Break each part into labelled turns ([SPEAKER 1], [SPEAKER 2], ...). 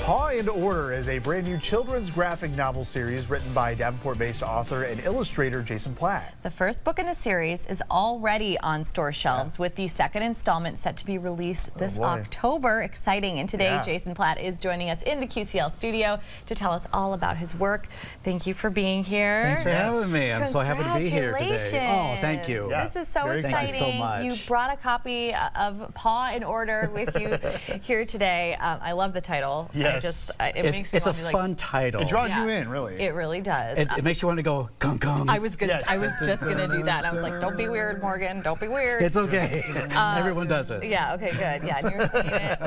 [SPEAKER 1] Paw Order is a brand new children's graphic novel series written by Davenport-based author and illustrator Jason Platt.
[SPEAKER 2] The first book in the series is already on store shelves, with the second installment set to be released this October. Exciting. And today, Jason Platt is joining us in the QCL studio to tell us all about his work. Thank you for being here.
[SPEAKER 3] Thanks for having me. I'm so happy to be here today. Oh, thank you.
[SPEAKER 2] This is so exciting.
[SPEAKER 3] Thank you so much.
[SPEAKER 2] You brought a copy of Paw Order with you here today. I love the title.
[SPEAKER 1] Yes.
[SPEAKER 3] It's a fun title.
[SPEAKER 1] It draws you in, really.
[SPEAKER 2] It really does.
[SPEAKER 3] It makes you want to go, come, come.
[SPEAKER 2] I was just gonna do that. I was like, don't be weird, Morgan. Don't be weird.
[SPEAKER 3] It's okay. Everyone does it.
[SPEAKER 2] Yeah. Okay. Good. Yeah. And you're singing it.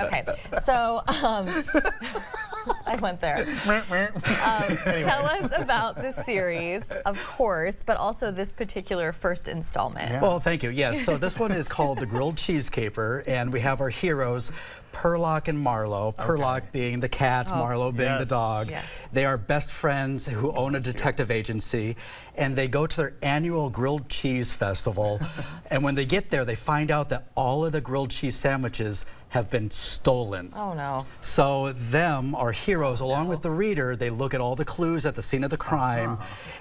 [SPEAKER 2] Okay. So I went there. Tell us about the series, of course, but also this particular first installment.
[SPEAKER 3] Yeah. Well, thank you. Yes. So this one is called The Grilled Cheese Caper, and we have our heroes, Perlock and Marlowe. Perlock being the cat, Marlowe being the dog.
[SPEAKER 2] Yes.
[SPEAKER 3] They are best friends who own a detective agency, and they go to their annual grilled cheese festival. And when they get there, they find out that all of the grilled cheese sandwiches have been stolen.
[SPEAKER 2] Oh no.
[SPEAKER 3] So them, our heroes, along with the reader, they look at all the clues at the scene of the crime,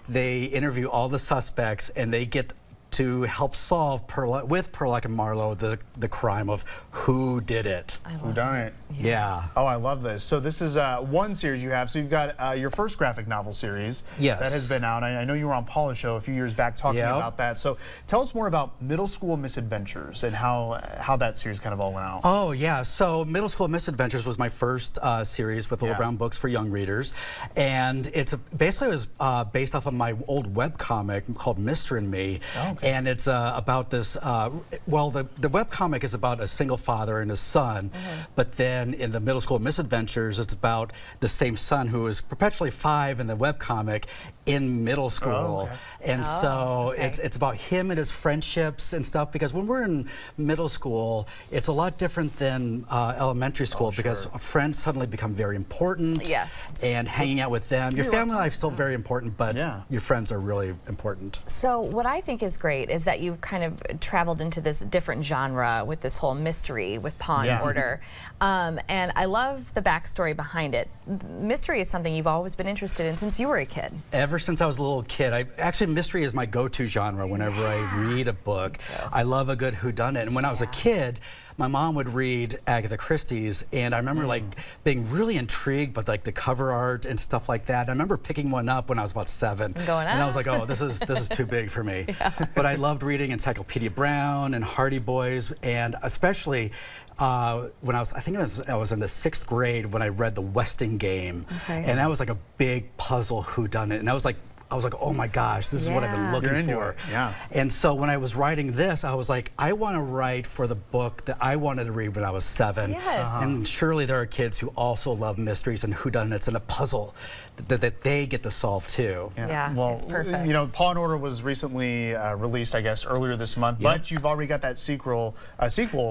[SPEAKER 3] they interview all the suspects, and they get to help solve with Perlock and Marlowe the crime of who did it.
[SPEAKER 1] Who done it?
[SPEAKER 3] Yeah.
[SPEAKER 1] Oh, I love this. So this is one series you have. So you've got your first graphic novel series that has been out. I know you were on Paula's show a few years back talking about that. So tell us more about Middle School Misadventures and how that series kind of all went out.
[SPEAKER 3] Oh yeah. So Middle School Misadventures was my first series with Little Brown Books for young readers, and basically it was based off of my old webcomic called Mr. and Me. And it's about this, well, the webcomic is about a single father and his son, but then in the Middle School Misadventures, it's about the same son who is perpetually 5 in the webcomic in middle school. And so it's about him and his friendships and stuff, because when we're in middle school, it's a lot different than elementary school, because friends suddenly become very important.
[SPEAKER 2] Yes.
[SPEAKER 3] And hanging out with them. Your family life is still very important, but your friends are really important.
[SPEAKER 2] So what I think is great is that you've kind of traveled into this different genre with this whole mystery with Paw Order. And I love the backstory behind it. Mystery is something you've always been interested in since you were a kid.
[SPEAKER 3] Ever since I was a little kid. Actually, mystery is my go-to genre whenever I read a book. I love a good whodunit. And when I was a kid, my mom would read Agatha Christie's, and I remember like being really intrigued by like the cover art and stuff like that. I remember picking one up when I was about 7, and I was like, oh, this is too big for me. But I loved reading Encyclopedia Brown and Hardy Boys, and especially when I think I was in the 6th grade when I read The Westing Game, and that was like a big puzzle whodunit, and I was like, oh my gosh, this is what I've been looking for. And so when I was writing this, I was like, I want to write for the book that I wanted to read when I was 7. And surely there are kids who also love mysteries and whodunits and a puzzle that they get to solve too.
[SPEAKER 1] Well,
[SPEAKER 2] it's perfect.
[SPEAKER 1] You know, Paw Order was recently released, I guess, earlier this month, but you've already got that sequel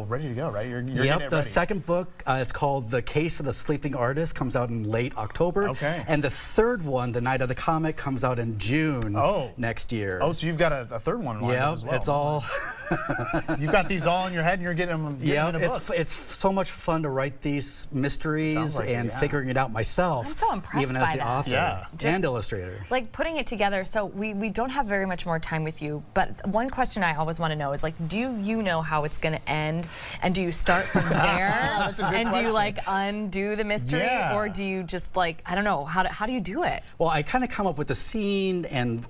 [SPEAKER 1] ready to go, right? You're getting it ready.
[SPEAKER 3] The second book, it's called The Case of the Sleeping Artist, comes out in late October. And the third one, The Night of the Comic, comes out in June next year.
[SPEAKER 1] Oh, so you've got a third one lined up as well.
[SPEAKER 3] It's all...
[SPEAKER 1] You've got these all in your head and you're getting them in a book.
[SPEAKER 3] It's so much fun to write these mysteries and figuring it out myself.
[SPEAKER 2] I'm so impressed
[SPEAKER 3] even as the author and illustrator.
[SPEAKER 2] Like putting it together, so we don't have very much more time with you, but one question I always want to know is like, do you know how it's going to end, and do you start from there? And do you like undo the mystery, or do you just like, I don't know, how do you do it?
[SPEAKER 3] Well, I kind of come up with the scene and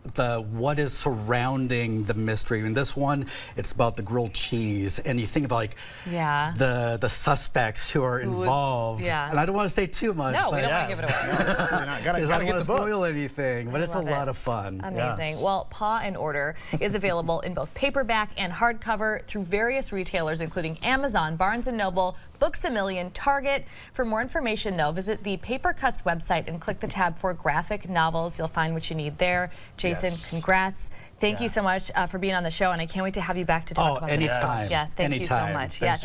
[SPEAKER 3] what is surrounding the mystery. In this one, it's about the grilled cheese, and you think about like the suspects who are involved. And I don't want to say too much.
[SPEAKER 2] No, we don't want to give it away.
[SPEAKER 1] Gotta
[SPEAKER 3] I don't want to spoil anything, but it's a lot of fun.
[SPEAKER 2] Amazing. Well, Paw Order is available in both paperback and hardcover through various retailers, including Amazon, Barnes & Noble, Books A Million, Target. For more information, though, visit the Paper Cuts website and click the tab for graphic novels. You'll find what you need there. Jason, congrats. Thank you so much for being on the show, and I can't wait to have you back to talk about
[SPEAKER 3] anytime.
[SPEAKER 2] Yes, thank you so much. Yes.